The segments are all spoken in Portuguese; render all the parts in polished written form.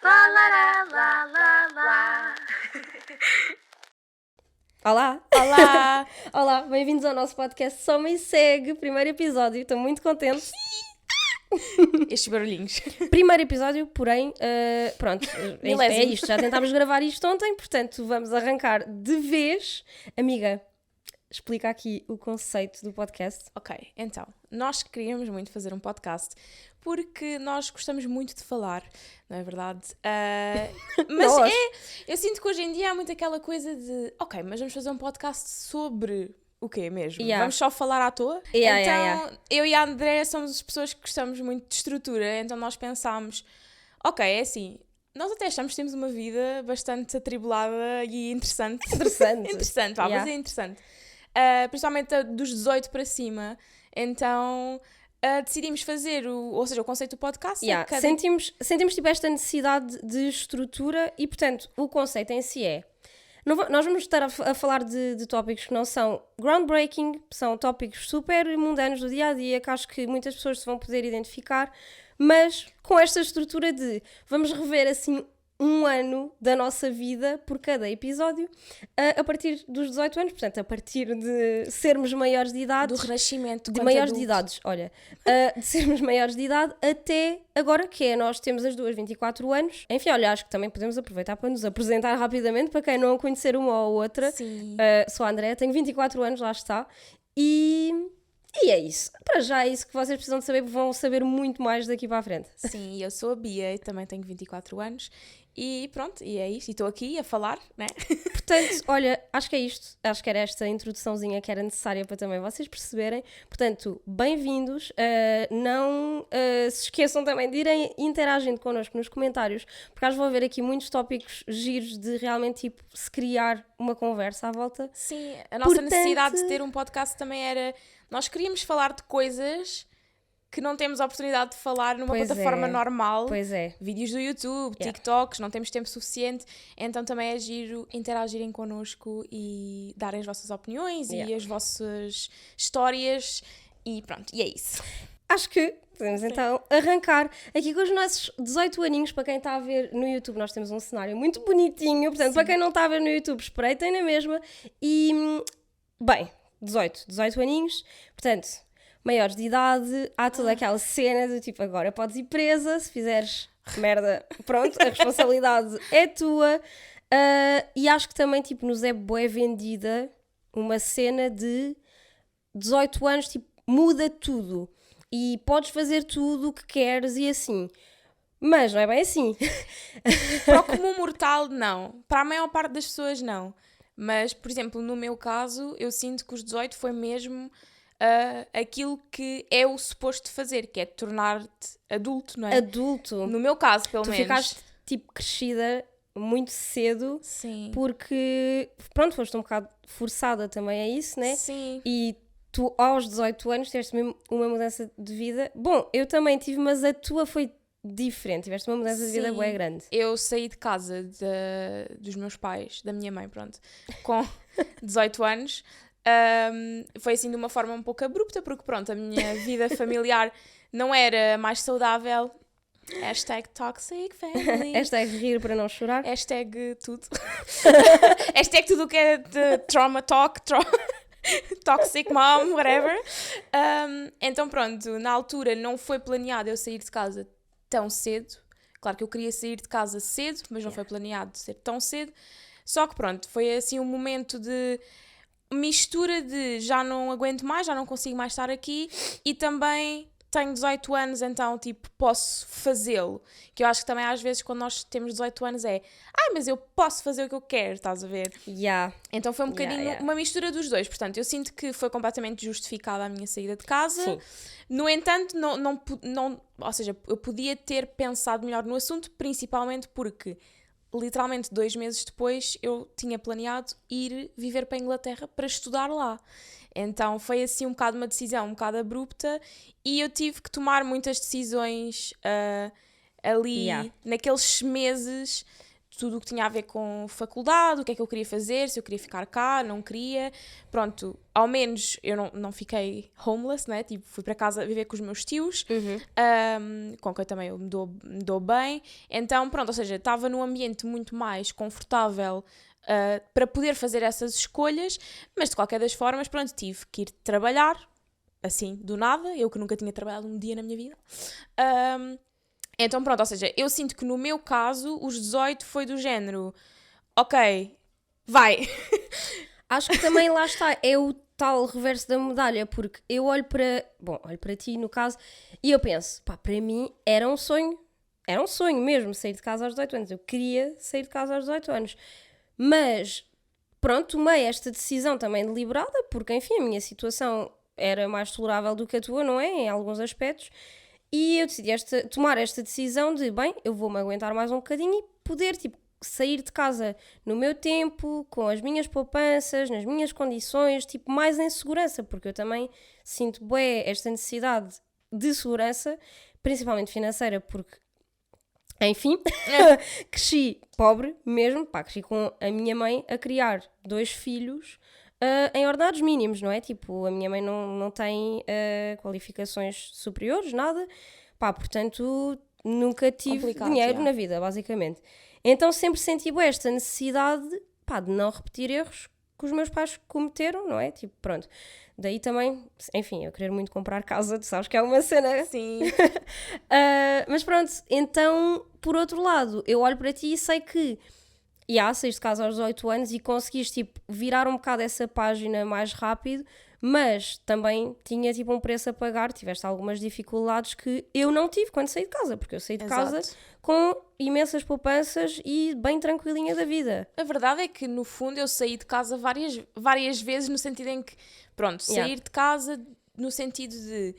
Lá, lá, lá, lá, lá. Olá! Olá! Olá, bem-vindos ao nosso podcast Só Me Segue, primeiro episódio, estou muito contente. Estes barulhinhos. Primeiro episódio, porém, pronto, é Milésimo. isto, já tentámos gravar isto ontem, portanto vamos arrancar de vez. Amiga, explica aqui o conceito do podcast. Ok, então, nós queríamos muito fazer um podcast porque nós gostamos muito de falar, não é verdade? Mas Nós. eu sinto que hoje em dia há muito aquela coisa de, ok, mas vamos fazer um podcast sobre o quê mesmo? Yeah. Vamos só falar à toa? Yeah, então, yeah. eu e a Andrea somos as pessoas que gostamos muito de estrutura, então nós pensámos, ok, é assim, nós até achamos que temos uma vida bastante atribulada e interessante. Interessante. Interessante, vá, Yeah. mas é interessante. Principalmente dos 18 para cima. Então decidimos fazer o conceito do podcast. Yeah, sentimos tipo esta necessidade de estrutura e, portanto, o conceito em si é... Nós vamos estar a falar de tópicos que não são groundbreaking, são tópicos super mundanos do dia-a-dia, que acho que muitas pessoas se vão poder identificar, mas com esta estrutura de vamos rever assim um ano da nossa vida por cada episódio, a partir dos 18 anos, portanto, a partir de sermos maiores de idade... Do renascimento. De quanto maiores de adulto. idades, olha, de sermos maiores de idade até agora, que é nós temos as duas 24 anos. Enfim, olha, acho que também podemos aproveitar para nos apresentar rapidamente, para quem não a conhecer uma ou outra. Sim. Sou a Andrea, tenho 24 anos, lá está. E é isso. Para já é isso que vocês precisam de saber, vão saber muito mais daqui para a frente. Sim, eu sou a Bia e também tenho 24 anos. E pronto, e é isto. E estou aqui a falar, né? Portanto, olha, acho que é isto. Acho que era esta introduçãozinha que era necessária para também vocês perceberem. Portanto, bem-vindos. Não se esqueçam também de irem interagindo connosco nos comentários, porque acho que vou haver aqui muitos tópicos giros de realmente tipo, se criar uma conversa à volta. Sim, a nossa Portanto- necessidade de ter um podcast também era... Nós queríamos falar de coisas que não temos a oportunidade de falar numa Pois plataforma é. normal. Pois é. Vídeos do YouTube, Yeah. TikToks, não temos tempo suficiente, então também é giro interagirem connosco e darem as vossas opiniões Yeah. e as vossas histórias e pronto, e é isso. Acho que podemos então arrancar aqui com os nossos 18 aninhos. Para quem está a ver no YouTube, nós temos um cenário muito bonitinho. Portanto, para quem não está a ver no YouTube, espreitem na mesma. E, bem, 18 aninhos. Portanto, maiores de idade, há toda aquela cena do tipo, agora podes ir presa, se fizeres merda, pronto, a responsabilidade é tua. E acho que também, tipo, nos é bué vendida uma cena de 18 anos, tipo, muda tudo. E podes fazer tudo o que queres e assim. Mas não é bem assim. Para o comum mortal, não. Para a maior parte das pessoas, não. Mas, por exemplo, no meu caso, eu sinto que os 18 foi mesmo aquilo que é o suposto de fazer, que é tornar-te adulto, não é? Adulto. No meu caso, pelo Tu menos. ficaste, tipo, crescida muito cedo. Sim. Porque, pronto, foste um bocado forçada também a isso, né? Sim. E tu, aos 18 anos, tiveste mesmo uma mudança de vida. Bom, eu também tive, mas a tua foi diferente. Tiveste uma mudança de vida Sim. bué grande. Eu saí de casa dos meus pais, da minha mãe, pronto, com 18 anos. Foi assim de uma forma um pouco abrupta, porque pronto, a minha vida familiar não era mais saudável. Hashtag toxic family. Esta é rir para não chorar. Hashtag tudo. Hashtag tudo o que é de trauma talk, toxic mom, whatever. Então pronto, na altura não foi planeado eu sair de casa tão cedo. Claro que eu queria sair de casa cedo, mas não foi planeado ser tão cedo. Só que pronto, foi assim um momento de mistura de já não aguento mais, já não consigo mais estar aqui e também tenho 18 anos, então tipo posso fazê-lo. Que eu acho que também às vezes quando nós temos 18 anos é mas eu posso fazer o que eu quero, estás a ver? Yeah. Então foi um bocadinho uma mistura dos dois. Portanto, eu sinto que foi completamente justificada a minha saída de casa. Sim. No entanto, não, ou seja, eu podia ter pensado melhor no assunto, principalmente porque literalmente 2 meses depois eu tinha planeado ir viver para a Inglaterra para estudar lá. Então foi assim um bocado uma decisão um bocado abrupta e eu tive que tomar muitas decisões ali Yeah. naqueles meses tudo o que tinha a ver com faculdade, o que é que eu queria fazer, se eu queria ficar cá, não queria. Pronto, ao menos eu não fiquei homeless, né? Tipo, fui para casa viver com os meus tios, com quem também eu me dou bem. Então, pronto, ou seja, estava num ambiente muito mais confortável para poder fazer essas escolhas, mas de qualquer das formas, pronto, tive que ir trabalhar, assim, do nada, eu que nunca tinha trabalhado um dia na minha vida. Então pronto, ou seja, eu sinto que no meu caso, os 18 foi do género, ok, vai. Acho que também lá está, é o tal reverso da medalha, porque eu olho para ti no caso, e eu penso, pá, para mim era um sonho mesmo sair de casa aos 18 anos, eu queria sair de casa aos 18 anos, mas pronto, tomei esta decisão também deliberada, porque enfim, a minha situação era mais tolerável do que a tua, não é? Em alguns aspectos. E eu decidi tomar esta decisão de, bem, eu vou-me aguentar mais um bocadinho e poder, tipo, sair de casa no meu tempo, com as minhas poupanças, nas minhas condições, tipo, mais em segurança, porque eu também sinto bué esta necessidade de segurança, principalmente financeira, porque, enfim, cresci pobre mesmo, pá, cresci com a minha mãe a criar 2 filhos em ordenados mínimos, não é? Tipo, a minha mãe não tem qualificações superiores, nada. Pá, portanto, nunca tive Complicado, dinheiro na vida, basicamente. Então sempre senti esta necessidade, pá, de não repetir erros que os meus pais cometeram, não é? Tipo, pronto. Daí também, enfim, eu querer muito comprar casa, tu sabes que é uma cena. Sim. Mas pronto, então, por outro lado, eu olho para ti e sei que saíste de casa aos 18 anos e conseguiste, tipo, virar um bocado essa página mais rápido, mas também tinha, tipo, um preço a pagar, tiveste algumas dificuldades que eu não tive quando saí de casa, porque eu saí de casa com imensas poupanças e bem tranquilinha da vida. A verdade é que, no fundo, eu saí de casa várias vezes, no sentido em que, pronto, sair de casa no sentido de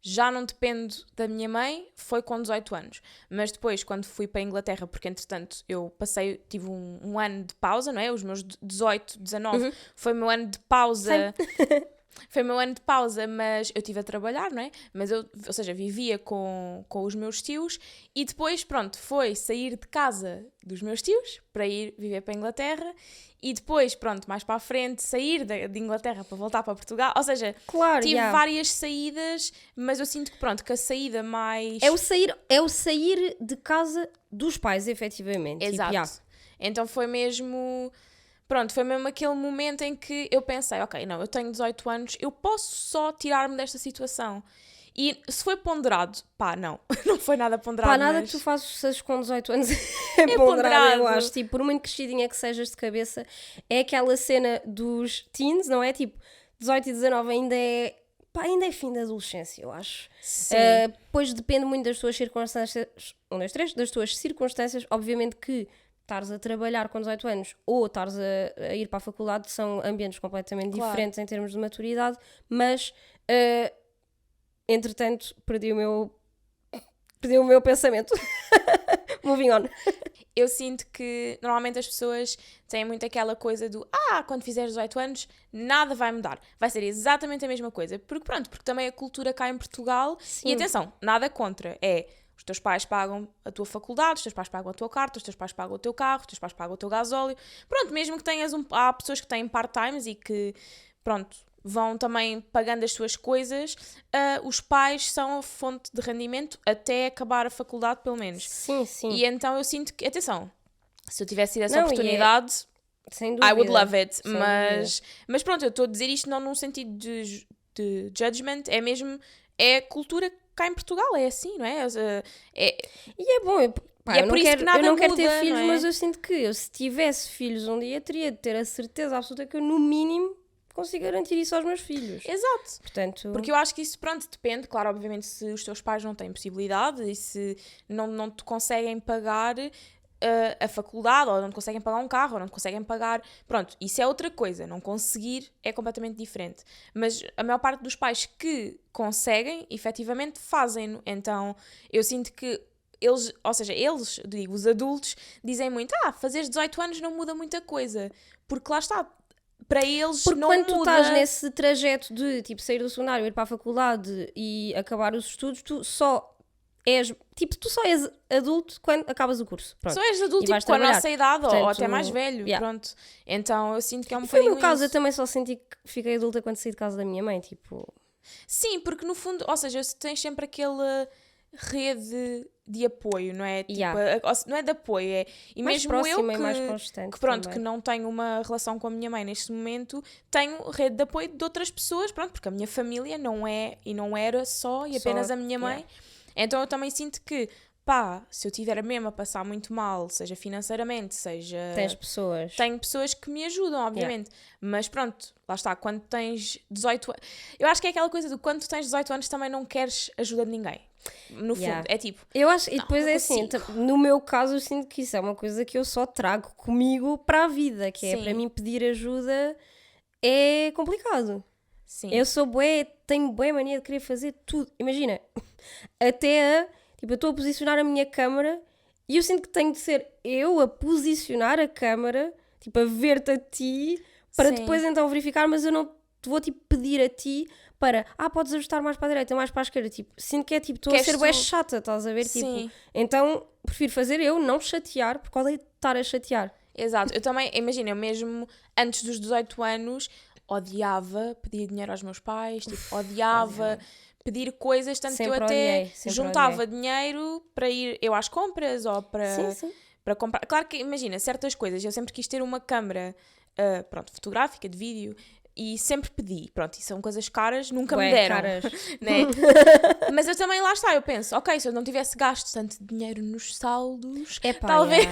já não dependo da minha mãe, foi com 18 anos. Mas depois, quando fui para a Inglaterra, porque entretanto eu tive um ano de pausa, não é? Os meus 18, 19, foi o meu ano de pausa. Foi o meu ano de pausa, mas eu estive a trabalhar, não é? Mas ou seja, vivia com os meus tios e depois, pronto, foi sair de casa dos meus tios para ir viver para a Inglaterra e depois, pronto, mais para a frente, sair de Inglaterra para voltar para Portugal. Ou seja, tive várias saídas, mas eu sinto que, pronto, que a saída mais... É o sair de casa dos pais, efetivamente. Exato. Tipo, então foi mesmo... Pronto, foi mesmo aquele momento em que eu pensei, ok, não, eu tenho 18 anos, eu posso só tirar-me desta situação. E se foi ponderado, pá, não foi nada ponderado. Pá, nada que tu faças com 18 anos é ponderado, eu acho. Tipo, por muito crescidinha que sejas de cabeça, é aquela cena dos teens, não é? Tipo, 18 e 19 ainda é fim da adolescência, eu acho. Sim. Pois depende muito das tuas circunstâncias, das tuas circunstâncias, obviamente que estares a trabalhar com 18 anos ou estares a ir para a faculdade são ambientes completamente diferentes em termos de maturidade, mas entretanto perdi o meu pensamento. Moving on. Eu sinto que normalmente as pessoas têm muito aquela coisa do quando fizeres 18 anos nada vai mudar, vai ser exatamente a mesma coisa, porque também a cultura cá em Portugal. Sim. E atenção, nada contra, os teus pais pagam a tua faculdade, os teus pais pagam a tua carta, os teus pais pagam o teu carro, os teus pais pagam o teu gasóleo. Pronto, mesmo que tenhas há pessoas que têm part-times e que, pronto, vão também pagando as suas coisas, os pais são a fonte de rendimento até acabar a faculdade, pelo menos. Sim, sim. E então eu sinto que, atenção, se eu tivesse tido essa oportunidade, sem dúvida, I would love it. Mas pronto, eu estou a dizer isto não num sentido de judgment, é mesmo, é cultura cá em Portugal, é assim, não é? E é bom, eu não quero ter filhos, mas eu sinto que eu, se tivesse filhos um dia, teria de ter a certeza absoluta que eu, no mínimo, consigo garantir isso aos meus filhos. Exato. Portanto... Porque eu acho que isso, pronto, depende, claro, obviamente, se os teus pais não têm possibilidade e se não te conseguem pagar a faculdade, ou não te conseguem pagar um carro, ou não te conseguem pagar... Pronto, isso é outra coisa. Não conseguir é completamente diferente. Mas a maior parte dos pais que conseguem, efetivamente, fazem-no. Então, eu sinto que eles, ou seja, os adultos, dizem muito, fazeres 18 anos não muda muita coisa. Porque lá está, para eles porque não quando muda. tu estás nesse trajeto de, tipo, sair do secundário, ir para a faculdade e acabar os estudos, tu só és, tipo, tu só és adulto quando acabas o curso. Pronto. Só és adulto E vais tipo, com a trabalhar. nossa idade ou Portanto, até mais velho, yeah. pronto. Então eu sinto que é um Foi o bocadinho meu caso, eu isso. também só senti que fiquei adulta quando saí de casa da minha mãe, tipo... Sim, porque no fundo, ou seja, tens sempre aquela rede de apoio, não é? Tipo, Yeah. não é de apoio, é... E mais mesmo próxima eu e mais constante que pronto, também. que não tenho uma relação com a minha mãe neste momento, tenho rede de apoio de outras pessoas, pronto, porque a minha família não é e não era só e apenas a minha mãe. Yeah. Então eu também sinto que, pá, se eu tiver mesmo a passar muito mal, seja financeiramente, seja... Tens pessoas. Tenho pessoas que me ajudam, obviamente. Mas pronto, lá está, quando tens 18 anos... Eu acho que é aquela coisa do quando tu tens 18 anos também não queres ajuda de ninguém. No fundo, Yeah. é tipo... Eu acho, e Não, depois não é assim, consigo. no meu caso eu sinto que isso é uma coisa que eu só trago comigo para a vida, que é Sim. para mim pedir ajuda é complicado. Sim. Eu sou bué, tenho bué mania de querer fazer tudo. Imagina, até a, tipo, eu estou a posicionar a minha câmara e eu sinto que tenho de ser eu a posicionar a câmara, tipo, a ver-te a ti, para Sim. depois então verificar, mas eu não te vou, tipo, pedir a ti para, podes ajustar mais para a direita, mais para a esquerda, tipo, sinto que é, tipo, estou a Queres ser bué tu- chata, estás a ver, Sim. tipo, então prefiro fazer eu, não chatear, porque odeio estar a chatear. Exato. Eu também, imagina, eu mesmo antes dos 18 anos odiava pedir dinheiro aos meus pais, tipo, odiava pedir coisas, tanto que eu Sempre até odiei, sempre juntava dinheiro para ir eu às compras ou Sim. para comprar. Claro que, imagina, certas coisas, eu sempre quis ter uma câmara, pronto, fotográfica, de vídeo, e sempre pedi. Pronto, e são coisas caras, nunca me Bué deram. caras. Né? Mas eu também, lá está, eu penso, ok, se eu não tivesse gasto tanto dinheiro nos saldos, Epá, talvez...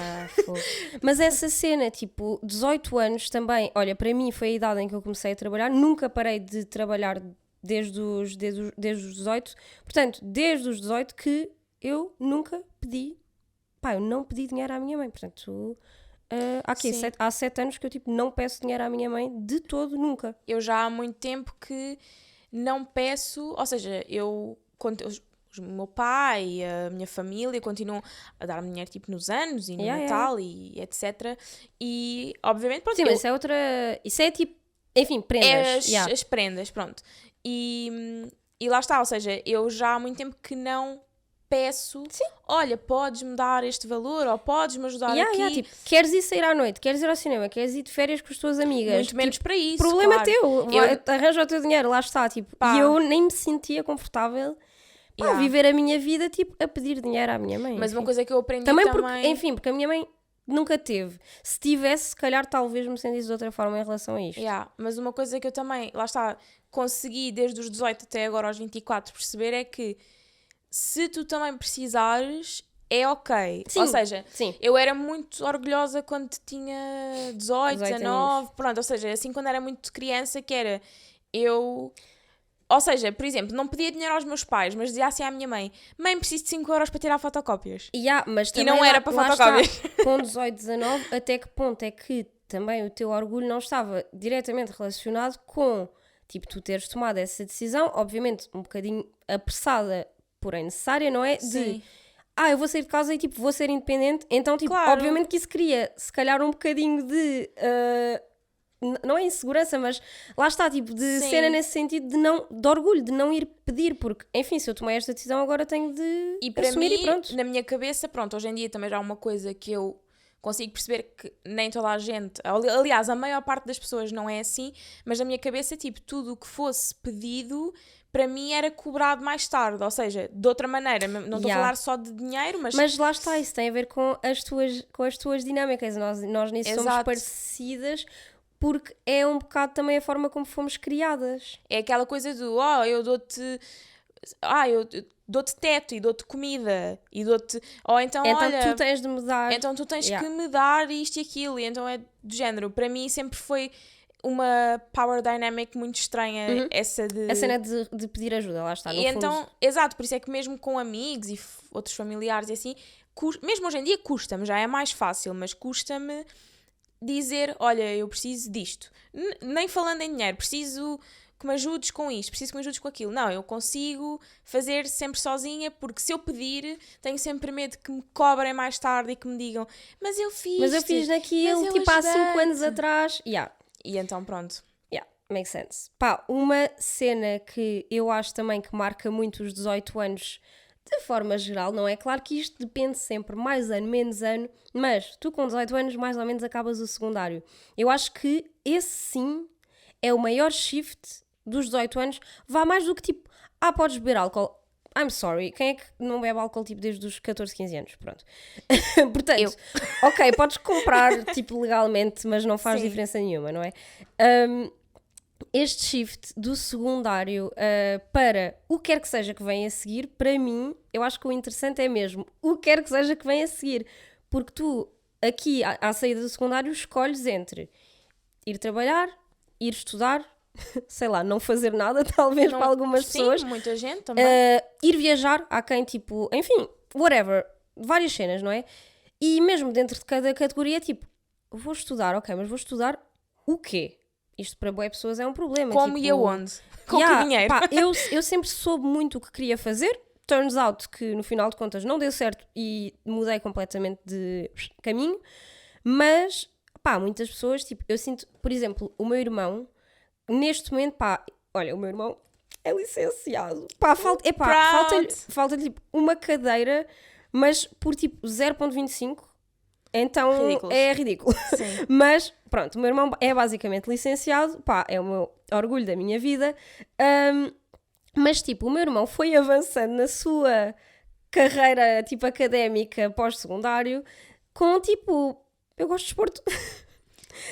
fogo. Mas essa cena, tipo, 18 anos também, olha, para mim foi a idade em que eu comecei a trabalhar, nunca parei de trabalhar desde os 18, portanto, desde os 18 que eu nunca pedi, eu não pedi dinheiro à minha mãe, portanto, Sim. há 7 anos que eu, tipo, não peço dinheiro à minha mãe de todo, nunca. Eu já há muito tempo que não peço, ou seja, o meu pai, a minha família continuam a dar-me dinheiro tipo nos anos e no Natal e etc. E obviamente, pronto, Sim, mas isso é tipo, enfim, prendas. as prendas, pronto. E lá está, ou seja, eu já há muito tempo que não peço, olha, podes-me dar este valor ou podes-me ajudar aqui. Tipo, queres ir sair à noite, queres ir ao cinema, queres ir de férias com as tuas amigas. Muito menos para isso, problema claro. teu, arranja o teu dinheiro, lá está, tipo, Pá. e eu nem me sentia confortável a viver a minha vida, tipo, a pedir dinheiro à minha mãe. Mas uma enfim. coisa que eu aprendi também também... porque, enfim, porque a minha mãe nunca teve. Se tivesse, se calhar talvez me sentisse de outra forma em relação a isto. Mas uma coisa que eu também, lá está, consegui desde os 18 até agora aos 24 perceber é que se tu também precisares, é ok. Sim, ou seja, sim. eu era muito orgulhosa quando tinha 18, 19, pronto, ou seja, assim quando era muito criança que era, ou seja, por exemplo, não pedia dinheiro aos meus pais, mas dizia assim à minha mãe, preciso de 5 euros para tirar fotocópias. Mas também não era para lá fotocópias. está, com 18, 19, até que ponto é que também o teu orgulho não estava diretamente relacionado com, tipo, tu teres tomado essa decisão, obviamente um bocadinho apressada, porém necessária, não é? Sim. Eu vou sair de casa e, tipo, vou ser independente, então, tipo, Claro. obviamente que isso cria, se calhar, um bocadinho de... não é insegurança, mas lá está, tipo, de Sim. cena nesse sentido de orgulho, de não ir pedir, porque, enfim, se eu tomei esta decisão, agora tenho de E para assumir mim, e pronto. na minha cabeça, pronto, hoje em dia também já há uma coisa que eu consigo perceber que nem toda a gente, aliás, a maior parte das pessoas não é assim, mas na minha cabeça, tipo, tudo o que fosse pedido, para mim era cobrado mais tarde, ou seja, de outra maneira, não estou a falar só de dinheiro, Mas lá está, isso tem a ver com as tuas dinâmicas, nós nisso somos Exato. parecidas, porque é um bocado também a forma como fomos criadas. É aquela coisa do, eu dou-te teto e dou-te comida e dou-te, ou então olha, tu tens de me dar. então tu tens que me dar isto e aquilo, e então é do género, para mim sempre foi uma power dynamic muito estranha, essa de... A cena de pedir ajuda, lá está, no E fundo. então, exato, por isso é que mesmo com amigos e outros familiares e assim, mesmo hoje em dia custa-me, já é mais fácil, mas custa-me dizer, olha, eu preciso disto. Nem falando em dinheiro, preciso que me ajudes com isto, preciso que me ajudes com aquilo. Não, eu consigo fazer sempre sozinha, porque se eu pedir, tenho sempre medo que me cobrem mais tarde e que me digam, mas eu fiz naquilo, mas eu tipo, há 5 ajudei-te. anos atrás. E então pronto. Makes sense. Uma cena que eu acho também que marca muito os 18 anos, de forma geral, não é? Claro que isto depende sempre, mais ano, menos ano, mas tu com 18 anos mais ou menos acabas o secundário. Eu acho que esse sim é o maior shift dos 18 anos, vá mais do que tipo, podes beber álcool. I'm sorry, quem é que não bebe álcool tipo desde os 14, 15 anos? Pronto. Portanto, ok, podes comprar tipo legalmente, mas não faz diferença nenhuma, não é? Este shift do secundário para o que quer que seja que venha a seguir, para mim, eu acho que o interessante é mesmo o que quer que seja que venha a seguir. Porque tu, aqui, à saída do secundário, escolhes entre ir trabalhar, ir estudar, sei lá, não fazer nada, talvez para algumas pessoas. Sim, muita gente também. Ir viajar, há quem tipo, enfim, whatever, várias cenas, não é? E mesmo dentro de cada categoria, tipo, vou estudar, ok, mas vou estudar o quê? Isto para boas pessoas é um problema. Como tipo, e aonde? Com que dinheiro? Pá, eu sempre soube muito o que queria fazer. Turns out que no final de contas não deu certo e mudei completamente de caminho. Mas, pá, muitas pessoas, tipo, eu sinto, por exemplo, o meu irmão, neste momento, pá, olha, o meu irmão é licenciado. Pá, falta-lhe tipo, uma cadeira, mas por tipo 0,25. Então Ridículos. é ridículo. Sim. Mas pronto, o meu irmão é basicamente licenciado, pá, é o meu orgulho da minha vida. Mas tipo, o meu irmão foi avançando na sua carreira tipo académica pós-secundário com tipo, eu gosto de desporto.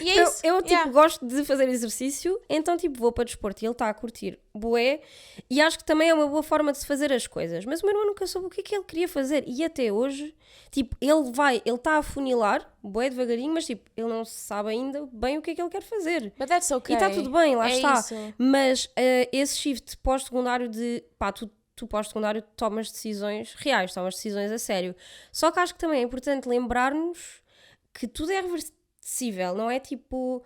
E é isso. Eu tipo, gosto de fazer exercício, então tipo, vou para desporto e ele está a curtir bué, e acho que também é uma boa forma de se fazer as coisas. Mas o meu irmão nunca soube o que é que ele queria fazer, e até hoje, tipo, ele está a funilar, bué devagarinho, mas tipo, ele não sabe ainda bem o que é que ele quer fazer. But that's okay. E está tudo bem, lá está. Isso. Mas esse shift pós-secundário de, pá, tu pós-secundário tomas decisões reais, tomas decisões a sério. Só que acho que também é importante lembrar-nos que tudo é reversível, não é tipo,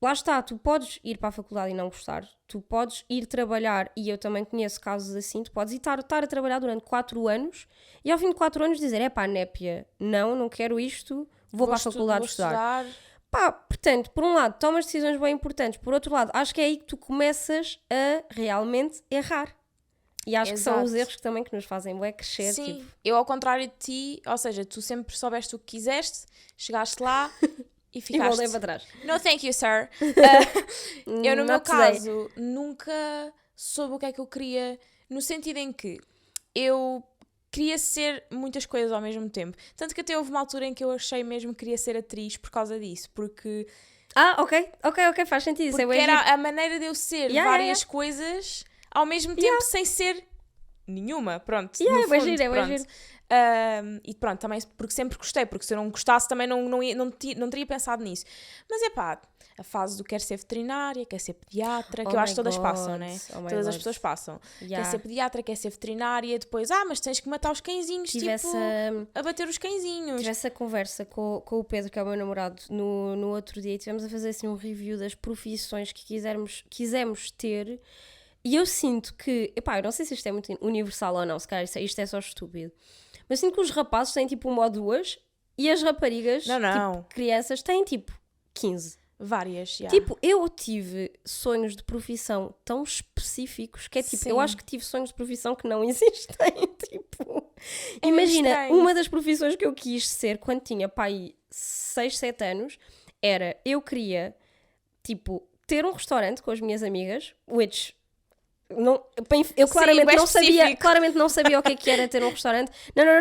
lá está, tu podes ir para a faculdade e não gostar, tu podes ir trabalhar, e eu também conheço casos assim, tu podes estar a trabalhar durante 4 anos e ao fim de 4 anos dizer, népia, não quero isto, vou para a faculdade estudar. Pá, portanto, por um lado, tomas decisões bem importantes, por outro lado, acho que é aí que tu começas a realmente errar. E acho que são os erros que também que nos fazem bué crescer. Sim, tipo. eu ao contrário de ti, ou seja, tu sempre soubeste o que quiseste, chegaste lá e E ficaste. voltei para trás. No thank you, sir. Eu no meu Not today. caso nunca soube o que é que eu queria, no sentido em que eu queria ser muitas coisas ao mesmo tempo. Tanto que até houve uma altura em que eu achei mesmo que queria ser atriz por causa disso, porque Ok, faz sentido. Isso é porque bué era giro. a maneira de eu ser várias coisas ao mesmo tempo sem ser nenhuma, pronto. No é bué fundo, giro, é bué pronto. giro. E pronto, também porque sempre gostei, porque se eu não gostasse também não teria pensado nisso. Mas é pá, a fase do quer ser veterinária, quer ser pediatra, que eu acho que todas passam, né? Todas as pessoas passam. Quer ser pediatra, quer ser veterinária, depois, mas tens que matar os cãezinhos, a bater os cãezinhos. Tive essa conversa com o Pedro, que é o meu namorado, no outro dia, e tivemos a fazer assim um review das profissões que quisemos ter. E eu sinto que, eu não sei se isto é muito universal ou não, se calhar isto é só estúpido, mas sinto que os rapazes têm tipo 1 ou 2 e as raparigas, tipo crianças, têm tipo 15. Várias, já. Tipo, eu tive sonhos de profissão tão específicos que é tipo, eu acho que tive sonhos de profissão que não existem. Tipo, imagina, estranho. uma das profissões que eu quis ser quando tinha pai 6, 7 anos era, eu queria, tipo, ter um restaurante com as minhas amigas, which... eu claramente não sabia o que era ter um restaurante.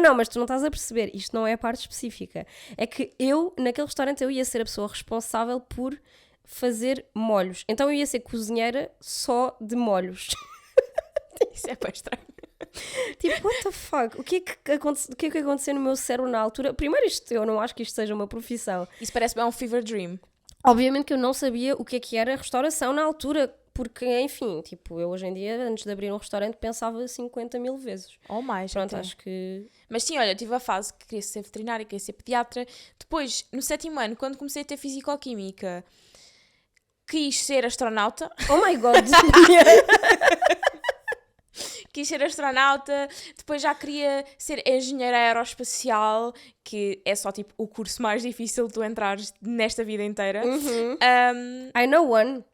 Não, mas tu não estás a perceber, isto não é a parte específica. É que naquele restaurante eu ia ser a pessoa responsável por fazer molhos, então eu ia ser cozinheira só de molhos. Isso é bem estranho. Tipo, what the fuck? O que é que aconteceu no meu cérebro na altura? Primeiro, eu não acho que isto seja uma profissão. Isso parece bem um fever dream. Obviamente que eu não sabia o que era restauração na altura, porque, enfim, tipo, eu hoje em dia, antes de abrir um restaurante, pensava 50 mil vezes. Ou mais. Pronto, até. acho que... Mas sim, olha, eu tive a fase que queria ser veterinária, queria ser pediatra. Depois, no 7º ano, quando comecei a ter fisicoquímica, quis ser astronauta. Oh my God! Quis ser astronauta, depois já queria ser engenheira aeroespacial, que é só tipo o curso mais difícil de tu entrares nesta vida inteira. I know one.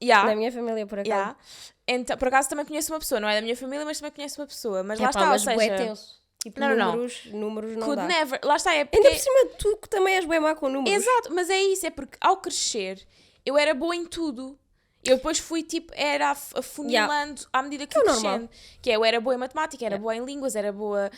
Na Na minha família, por acaso. Então, por acaso também conheço uma pessoa, não é da minha família, mas também conheço uma pessoa. Mas lá Epá, está, mas ou bué seja... tenso. Tipo, Não. números não Could dá. never. Lá está, é Ainda porque... por cima, tu que também és bué má com números. Exato, mas é isso, é porque ao crescer eu era boa em tudo. Eu depois fui tipo, era afunilando à medida que É fui o normal. crescendo. Que eu era boa em matemática, era boa em línguas, era boa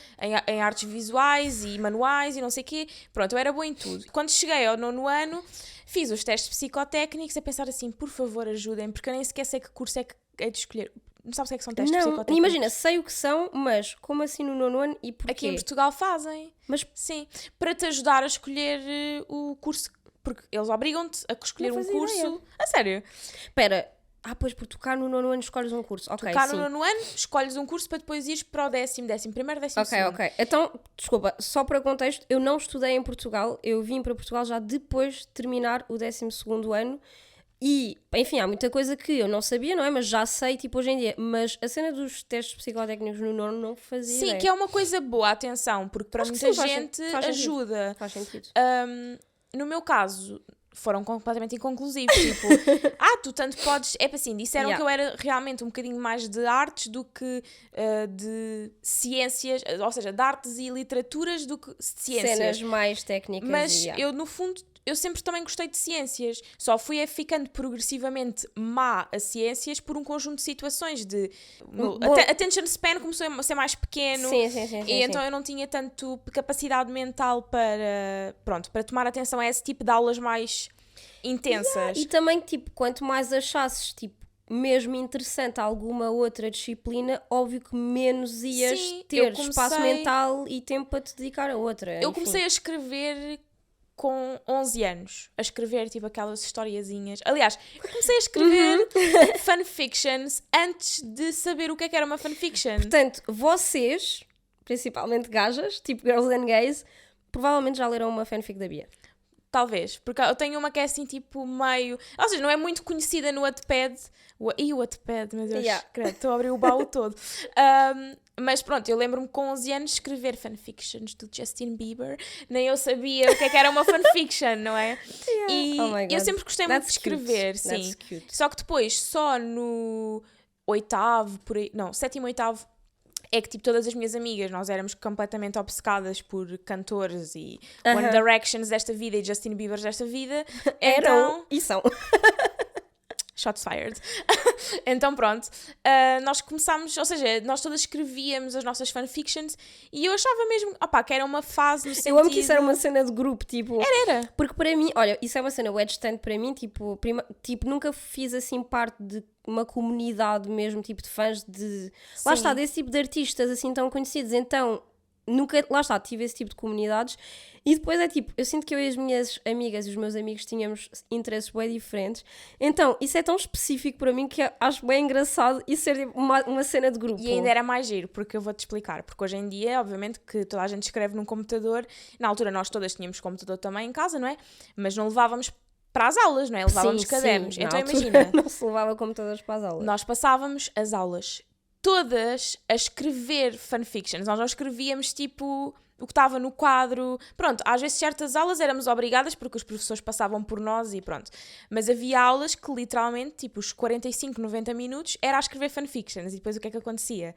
em artes visuais e manuais e não sei o quê. Pronto, eu era boa em tudo. Quando cheguei ao 9º ano, fiz os testes psicotécnicos a pensar assim, por favor ajudem, porque eu nem sequer sei que curso é que é de escolher. Não sabes o que é que são testes Não, psicotécnicos? imagina, sei o que são, mas como assim no 9º ano e porquê? Aqui em Portugal fazem. Mas Sim, para te ajudar a escolher o curso, porque eles obrigam-te a escolher Não um fazia curso. ideia. A sério? espera, pois por tocar no 9º ano escolhes um curso. Ok, Cá sim. no 9º ano, escolhes um curso para depois ires para o 11º, 12º. Ok. Então, desculpa, só para contexto, eu não estudei em Portugal, eu vim para Portugal já depois de terminar o 12º ano e, enfim, há muita coisa que eu não sabia, não é? Mas já sei, tipo, hoje em dia. Mas a cena dos testes psicotécnicos no 9º não fazia Sim, ideia. que é uma coisa boa, atenção, porque para Acho que muita sim, gente faz sentido. ajuda. Faz sentido. No meu caso, foram completamente inconclusivos. Tipo, tu tanto podes. É assim, disseram Yeah. que eu era realmente um bocadinho mais de artes do que de ciências, ou seja, de artes e literaturas do que de ciências. Cenas mais técnicas. Mas e, eu, no fundo, eu sempre também gostei de ciências. Só fui ficando progressivamente má a ciências por um conjunto de situações de... Bom- attention span começou a ser mais pequeno. Sim. E então eu não tinha tanto capacidade mental para tomar atenção a esse tipo de aulas mais intensas. E também, tipo, quanto mais achasses, tipo, mesmo interessante alguma outra disciplina, óbvio que menos ias Sim, ter eu comecei- espaço mental e tempo para te dedicar a outra. Eu enfim. comecei a escrever com 11 anos, a escrever tipo aquelas historiazinhas. Aliás, eu comecei a escrever fanfictions antes de saber o que era uma fanfiction. Portanto, vocês, principalmente gajas, tipo Girls and Gays, provavelmente já leram uma fanfic da Bia. Talvez, porque eu tenho uma que é assim tipo meio... Ou seja, não é muito conhecida no Wattpad. E o Wattpad, meu Deus, Yeah. credo, estou a abrir o baú todo. Mas pronto, eu lembro-me com 11 anos de escrever fanfictions do Justin Bieber. Nem eu sabia o que era uma fanfiction, não é? E Oh my God. eu sempre gostei muito de That's cute. escrever, sim. That's cute. Só que depois, só no 8º, por aí... Não, 7º, 8º, é que tipo todas as minhas amigas, nós éramos completamente obcecadas por cantores e One Directions desta vida e Justin Bieber desta vida. Eram e são. Shots fired. Então pronto, nós começámos, ou seja, nós todas escrevíamos as nossas fanfictions e eu achava mesmo, que era uma fase no sentido... Eu amo que isso era uma cena de grupo, tipo... Era. Porque para mim, olha, isso é uma cena wedge stand para mim, tipo, nunca fiz assim parte de uma comunidade mesmo, tipo de fãs de... Lá Sim. está, desse tipo de artistas assim tão conhecidos, então... Nunca, lá está, tive esse tipo de comunidades e depois é tipo, eu sinto que eu e as minhas amigas e os meus amigos tínhamos interesses bem diferentes, então isso é tão específico para mim que eu acho bem engraçado isso ser tipo, uma cena de grupo. E ainda era mais giro, porque eu vou-te explicar, porque hoje em dia, obviamente, que toda a gente escreve num computador, na altura nós todas tínhamos computador também em casa, não é? Mas não levávamos para as aulas, não é? Levávamos cadernos. na Então altura imagina, não se levava computadores para as aulas. nós passávamos as aulas todas a escrever fanfictions. Nós não escrevíamos tipo o que estava no quadro. Pronto, às vezes certas aulas éramos obrigadas porque os professores passavam por nós e pronto. Mas havia aulas que literalmente, tipo, os 45, 90 minutos era a escrever fanfictions. E depois o que é que acontecia?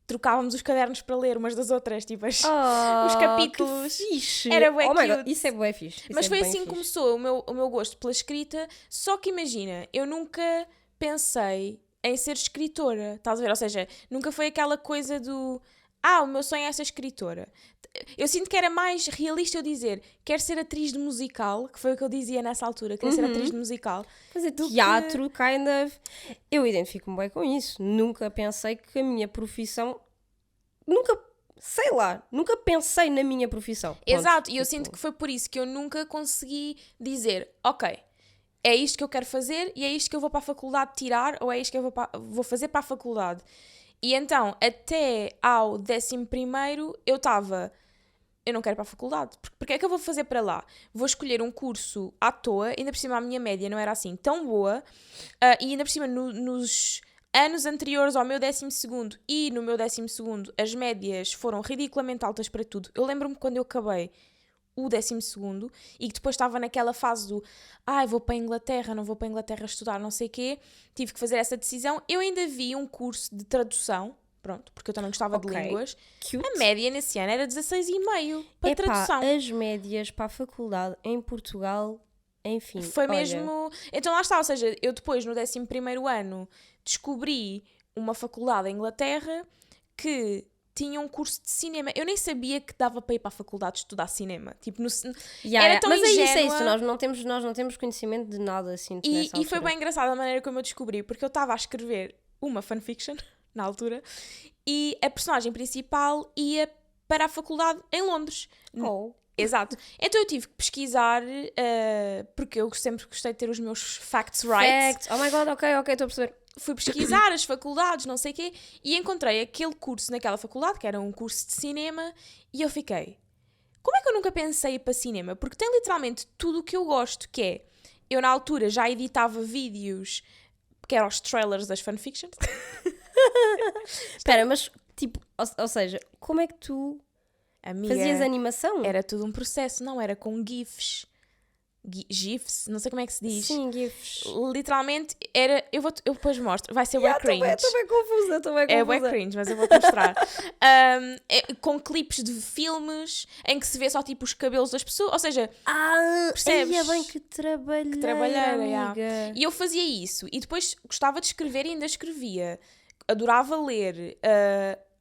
Trocávamos os cadernos para ler umas das outras, tipo os capítulos. Que fixe. Era bué oh my God, cute. isso é bué fixe. Isso Mas é foi bem assim que fixe. começou o meu gosto pela escrita. Só que imagina, eu nunca pensei em ser escritora, estás a ver? Ou seja, nunca foi aquela coisa do o meu sonho é ser escritora. Eu sinto que era mais realista eu dizer quero ser atriz de musical, que foi o que eu dizia nessa altura, quero ser atriz de musical. Fazer teatro, kind of. Eu identifico-me bem com isso. Nunca pensei que a minha profissão. Nunca pensei na minha profissão. Ponto. Exato, e eu Tipo, sinto que foi por isso que eu nunca consegui dizer, ok, é isto que eu quero fazer e é isto que eu vou para a faculdade tirar ou é isto que eu vou fazer para a faculdade. E então, até ao 11º, eu estava... Eu não quero ir para a faculdade. Porque é que eu vou fazer para lá? Vou escolher um curso à toa, ainda por cima a minha média não era assim tão boa, e ainda por cima nos anos anteriores ao meu 12º e no meu 12º as médias foram ridiculamente altas para tudo. Eu lembro-me quando eu acabei o 12º, e que depois estava naquela fase do vou para a Inglaterra, não vou para a Inglaterra estudar, não sei o quê, tive que fazer essa decisão. Eu ainda vi um curso de tradução, pronto, porque eu também gostava de línguas. Cute. A média nesse ano era 16,5 para tradução. As médias para a faculdade em Portugal, enfim. Foi olha, mesmo... Então lá está, ou seja, eu depois no 11º ano descobri uma faculdade em Inglaterra que tinha um curso de cinema. Eu nem sabia que dava para ir para a faculdade estudar cinema. Tipo, era tão mas ingênua. é isso, nós não temos conhecimento de nada assim. E foi bem engraçado a maneira como eu descobri, porque eu estava a escrever uma fanfiction, na altura, e a personagem principal ia para a faculdade em Londres. Oh. Exato. Então eu tive que pesquisar, porque eu sempre gostei de ter os meus facts right. Facts. Oh my god, ok, estou a perceber. Fui pesquisar as faculdades, não sei o quê, e encontrei aquele curso naquela faculdade, que era um curso de cinema, e eu fiquei, como é que eu nunca pensei em ir para cinema? Porque tem literalmente tudo o que eu gosto, que é, eu na altura já editava vídeos, que eram os trailers das fanfictions. Espera, mas tipo, ou seja, como é que tu Amiga, fazias animação? era tudo um processo, não, era com GIFs. GIFs, não sei como é que se diz. Sim, GIFs. Literalmente era. Eu depois mostro, vai ser bem cringe. Estou bem confusa. É bem cringe, mas eu vou-te mostrar. Com clipes de filmes em que se vê só tipo os cabelos das pessoas, ou seja, percebes? É bem que trabalheira, yeah. amiga. E eu fazia isso, e depois gostava de escrever e ainda escrevia. Adorava ler.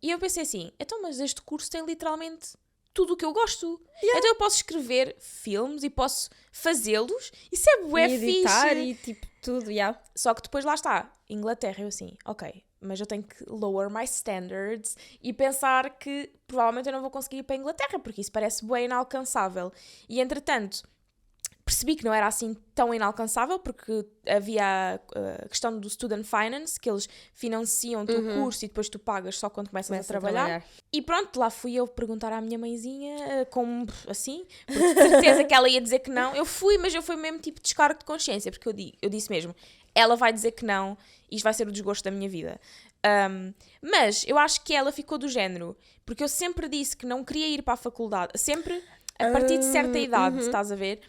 E eu pensei assim, então mas este curso tem literalmente tudo o que eu gosto. Yeah. Então eu posso escrever filmes e posso fazê-los. Isso é bué fixe. Editar e tipo tudo, yeah. Só que depois lá está, Inglaterra, eu assim, ok, mas eu tenho que lower my standards e pensar que provavelmente eu não vou conseguir ir para a Inglaterra, porque isso parece bué inalcançável. E entretanto, percebi que não era assim tão inalcançável, porque havia a questão do Student Finance, que eles financiam-te o curso e depois tu pagas só quando começas a trabalhar. E pronto, lá fui eu perguntar à minha mãezinha, como assim, porque de certeza que ela ia dizer que não. Eu fui, mas eu fui mesmo tipo descargo de consciência, porque eu disse mesmo, ela vai dizer que não, isto vai ser o desgosto da minha vida. Mas eu acho que ela ficou do género, porque eu sempre disse que não queria ir para a faculdade, sempre a partir de certa idade, estás a ver?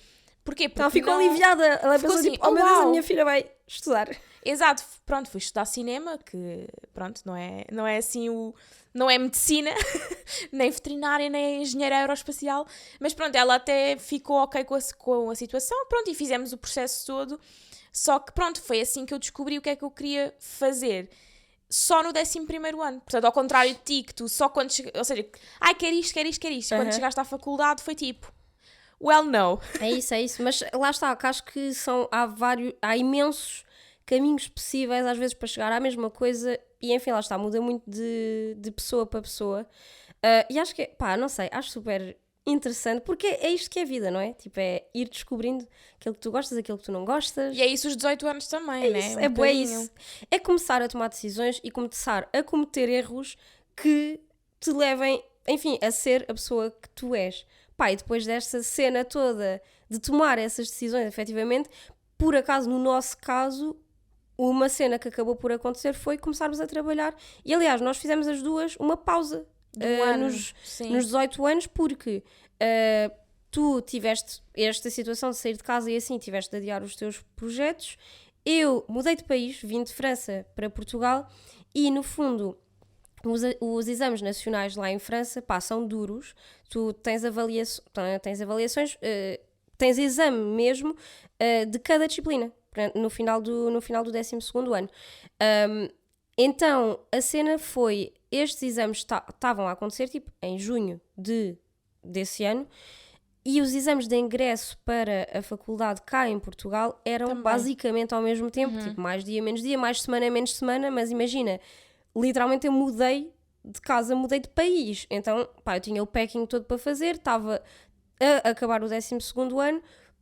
Porquê? Porque ela ficou aliviada. Ela pensou assim, tipo, oh meu Deus, a minha filha vai estudar. Exato. Pronto, fui estudar cinema, que pronto, não é assim não é medicina, nem veterinária, nem engenheira aeroespacial. Mas pronto, ela até ficou ok com a situação. Pronto, e fizemos o processo todo. Só que pronto, foi assim que eu descobri o que é que eu queria fazer. Só no 11º ano. Portanto, ao contrário de ti, que tu só quando... Ou seja, quer isto. Quando chegaste à faculdade foi tipo... Well, no. É isso. Mas lá está, que acho que há imensos caminhos possíveis, às vezes, para chegar à mesma coisa. E enfim, lá está, muda muito de pessoa para pessoa. E acho que, não sei, acho super interessante, porque é isto que é a vida, não é? Tipo, é ir descobrindo aquilo que tu gostas, aquilo que tu não gostas. E é isso os 18 anos também, né? Isso, é isso. É começar a tomar decisões e começar a cometer erros que te levem, enfim, a ser a pessoa que tu és. E depois desta cena toda de tomar essas decisões, efetivamente, por acaso, no nosso caso, uma cena que acabou por acontecer foi começarmos a trabalhar. E, aliás, nós fizemos as duas uma pausa nos 18 anos, porque tu tiveste esta situação de sair de casa e assim tiveste de adiar os teus projetos. Eu mudei de país, vim de França para Portugal e, no fundo... Os exames nacionais lá em França são duros, tu tens avaliações, tens exame mesmo de cada disciplina no final do 12º ano. Então a cena foi, estes exames estavam a acontecer tipo em junho desse ano e os exames de ingresso para a faculdade cá em Portugal eram também basicamente ao mesmo tempo, tipo mais dia, menos dia, mais semana, menos semana, mas imagina... Literalmente eu mudei de casa, mudei de país. Então, eu tinha o packing todo para fazer, estava a acabar o 12º ano,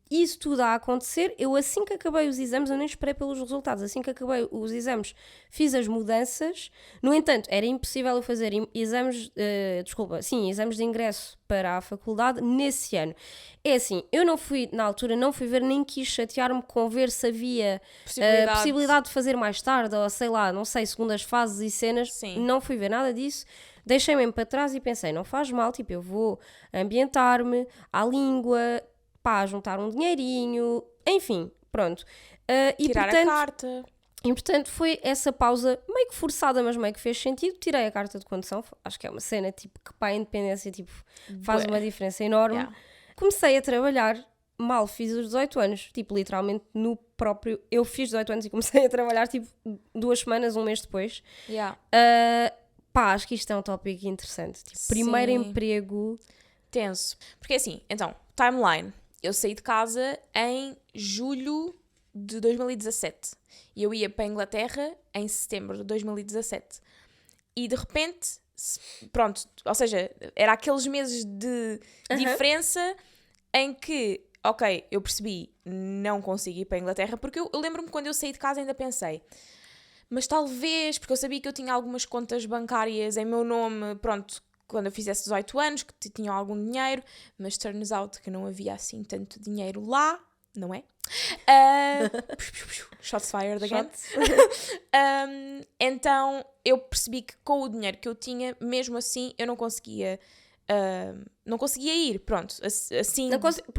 isso tudo a acontecer. Eu, assim que acabei os exames, eu nem esperei pelos resultados, assim que acabei os exames, fiz as mudanças. No entanto, era impossível eu fazer exames de ingresso para a faculdade nesse ano. É assim, eu na altura não fui ver, nem quis chatear-me com ver se havia possibilidade de fazer mais tarde, ou sei lá, não sei, segundas fases e cenas. Sim. Não fui ver nada disso. deixei mesmo para trás e pensei, não faz mal, tipo, eu vou ambientar-me à língua, pá, juntar um dinheirinho, enfim, pronto. E Tirar portanto, a carta. E portanto foi essa pausa meio que forçada, mas meio que fez sentido. Tirei a carta de condução, acho que é uma cena tipo, que para a independência tipo, faz Bué. uma diferença enorme. Yeah. Comecei a trabalhar, mal fiz os 18 anos, tipo literalmente no próprio... Eu fiz 18 anos e comecei a trabalhar tipo 2 semanas, um mês depois. Yeah. Pá, acho que isto é um tópico interessante. Tipo, primeiro Sim. emprego... Tenso. Porque assim, então, timeline. Eu saí de casa em julho de 2017. E eu ia para a Inglaterra em setembro de 2017. E de repente, pronto, ou seja, era aqueles meses de diferença em que, ok, eu percebi, não consigo ir para a Inglaterra, porque eu lembro-me quando eu saí de casa ainda pensei, mas talvez, porque eu sabia que eu tinha algumas contas bancárias em meu nome, pronto, quando eu fizesse 18 anos, que tinham algum dinheiro, mas turns out que não havia assim tanto dinheiro lá, não é? Shots fired again. Então eu percebi que com o dinheiro que eu tinha, mesmo assim, eu não conseguia ir, pronto, assim...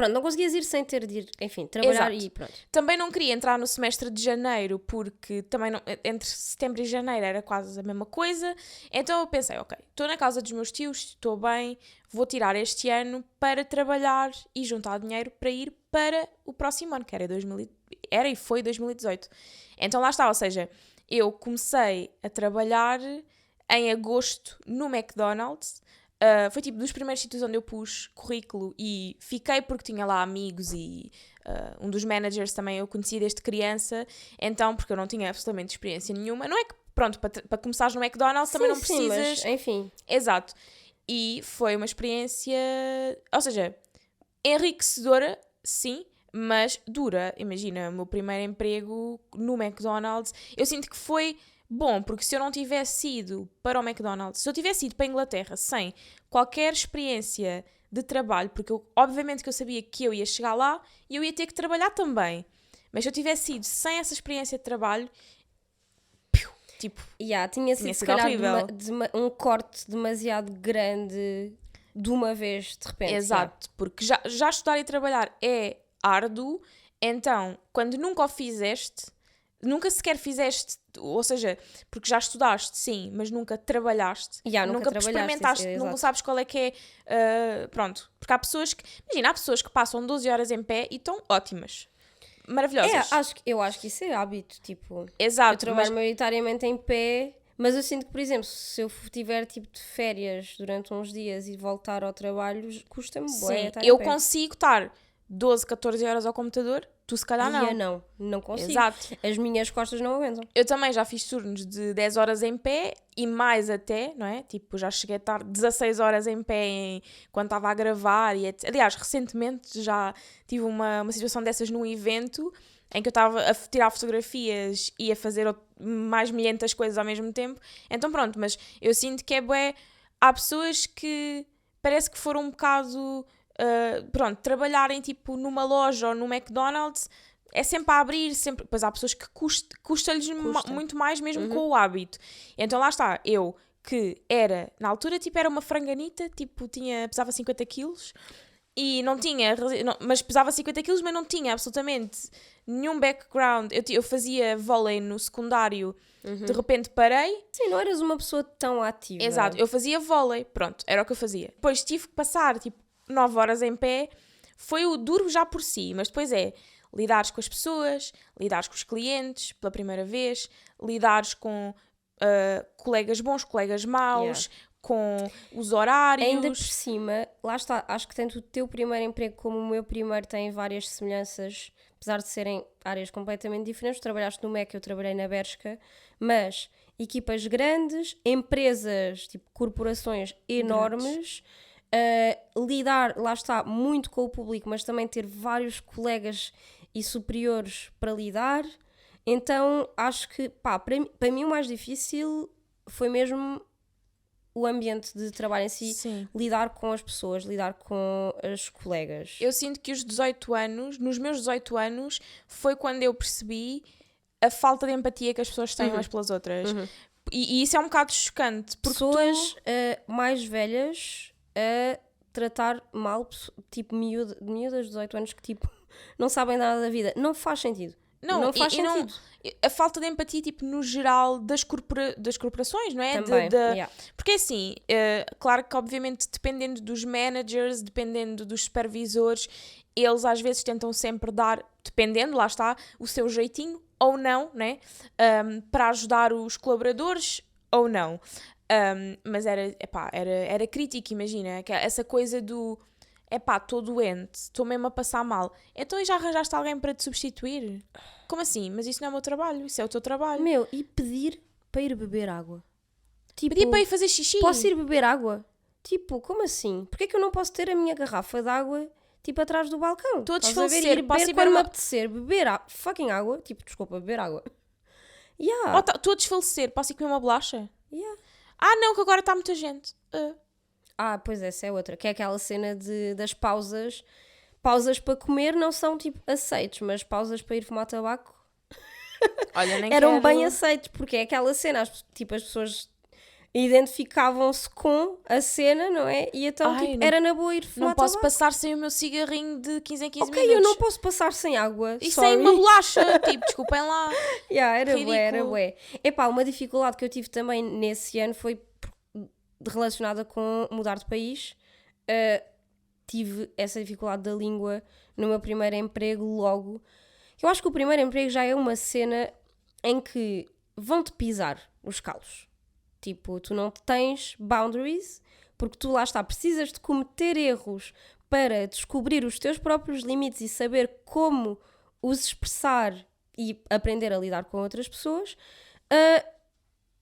Não conseguias ir sem ter de ir, enfim, trabalhar. Exato. E pronto. Também não queria entrar no semestre de janeiro, porque também não, entre setembro e janeiro era quase a mesma coisa, então eu pensei, ok, estou na casa dos meus tios, estou bem, vou tirar este ano para trabalhar e juntar dinheiro para ir para o próximo ano, que era e foi 2018. Então lá está, ou seja, eu comecei a trabalhar em agosto no McDonald's. Foi tipo dos primeiros sítios onde eu pus currículo e fiquei porque tinha lá amigos e um dos managers também eu conhecia desde criança, então porque eu não tinha absolutamente experiência nenhuma. Não é que, pronto, para começares no McDonald's também não precisas... Mas, enfim. Exato. E foi uma experiência, ou seja, enriquecedora, sim, mas dura. Imagina, o meu primeiro emprego no McDonald's, eu sinto que foi... bom, porque se eu não tivesse ido para o McDonald's, se eu tivesse ido para a Inglaterra sem qualquer experiência de trabalho, porque obviamente que eu sabia que eu ia chegar lá e eu ia ter que trabalhar também, mas se eu tivesse ido sem essa experiência de trabalho, tipo, Tinha sido se calhar um corte demasiado grande de uma vez, de repente. Exato, porque já estudar e trabalhar é árduo, então, quando nunca o fizeste... Nunca sequer fizeste, ou seja, porque já estudaste, sim, mas nunca trabalhaste, nunca experimentaste, nunca sabes qual é que é, pronto. Porque há pessoas que, imagina, há pessoas que passam 12 horas em pé e estão ótimas, maravilhosas. Eu acho que isso é hábito, tipo, exato, eu trabalho maioritariamente em pé, mas eu sinto que, por exemplo, se eu tiver tipo de férias durante uns dias e voltar ao trabalho, custa-me bué estar eu em pé. consigo estar 12, 14 horas ao computador. Tu se calhar não consigo. Exato. As minhas costas não aguentam. Eu também já fiz turnos de 10 horas em pé e mais até, não é? Tipo, já cheguei a estar 16 horas em pé quando estava a gravar. Aliás, recentemente já tive uma situação dessas num evento em que eu estava a tirar fotografias e a fazer mais milhentas coisas ao mesmo tempo. Então pronto, mas eu sinto que é bué... Há pessoas que parece que foram um bocado... pronto, trabalharem tipo numa loja ou no McDonald's é sempre a abrir, sempre, pois há pessoas que custa-lhes muito mais mesmo com o hábito. Então lá está, eu que era, na altura tipo era uma franganita, tipo pesava 50 quilos e não tinha, mas pesava 50 quilos, mas não tinha absolutamente nenhum background. Eu fazia vôlei no secundário, de repente parei. Sim, não eras uma pessoa tão ativa. Exato, eu fazia vôlei, pronto, era o que eu fazia. Depois tive que passar tipo 9 horas em pé, foi o duro já por si, mas depois é lidares com as pessoas, lidares com os clientes pela primeira vez, lidares com colegas bons, colegas maus, com os horários. Ainda por cima, lá está, acho que tanto o teu primeiro emprego como o meu primeiro têm várias semelhanças, apesar de serem áreas completamente diferentes. Tu trabalhaste no MEC, eu trabalhei na Bershka, mas equipas grandes, empresas, tipo corporações enormes... lidar, lá está, muito com o público, mas também ter vários colegas e superiores para lidar. Então acho que para mim o mais difícil foi mesmo o ambiente de trabalho em si. Sim. Lidar com as pessoas, lidar com as colegas. Eu sinto que nos meus 18 anos foi quando eu percebi a falta de empatia que as pessoas têm umas pelas outras. E isso é um bocado chocante. Porque pessoas mais velhas a tratar mal, tipo, miúdas de 18 anos que, tipo, não sabem nada da vida. Não faz sentido. Não faz sentido. A falta de empatia, tipo, no geral, das corporações, não é? Também, yeah. Porque assim, claro que obviamente dependendo dos managers, dependendo dos supervisores, eles às vezes tentam sempre dar, dependendo, lá está, o seu jeitinho, ou não, né? Para ajudar os colaboradores, ou não. Mas era crítico, imagina, essa coisa do... estou doente, estou mesmo a passar mal. Então já arranjaste alguém para te substituir? Como assim? Mas isso não é o meu trabalho, isso é o teu trabalho. Meu, e pedir para ir beber água? Tipo, Pedir para ir fazer xixi? posso ir beber água? Tipo, como assim? Porquê que eu não posso ter a minha garrafa de água, tipo, atrás do balcão? Estou a Estás ver? desfalecer, Ir posso beber ir quando beber me uma... apetecer, beber fucking água. Tipo, desculpa, beber água. Yeah. Estou a desfalecer, posso ir comer uma bolacha? Yeah. Ah não, que agora está muita gente. Pois essa é outra, que é aquela cena das pausas. Pausas para comer não são, tipo, aceites, mas pausas para ir fumar tabaco Olha, nem eram quero... bem aceitos, porque é aquela cena, tipo, as pessoas identificavam-se com a cena, não é? E então, Ai, tipo, não- era na boa ir fumar Não posso tabaco. passar sem o meu cigarrinho de 15 em 15 Ok, minutos. eu não posso passar sem água, E sorry. sem uma bolacha, tipo, desculpem lá. Yeah, era Ridículo. bué, era bué. Epá, uma dificuldade que eu tive também nesse ano foi relacionada com mudar de país. Tive essa dificuldade da língua no meu primeiro emprego logo. Eu acho que o primeiro emprego já é uma cena em que vão-te pisar os calos. Tipo, tu não tens boundaries, porque tu lá está, precisas de cometer erros para descobrir os teus próprios limites e saber como os expressar e aprender a lidar com outras pessoas.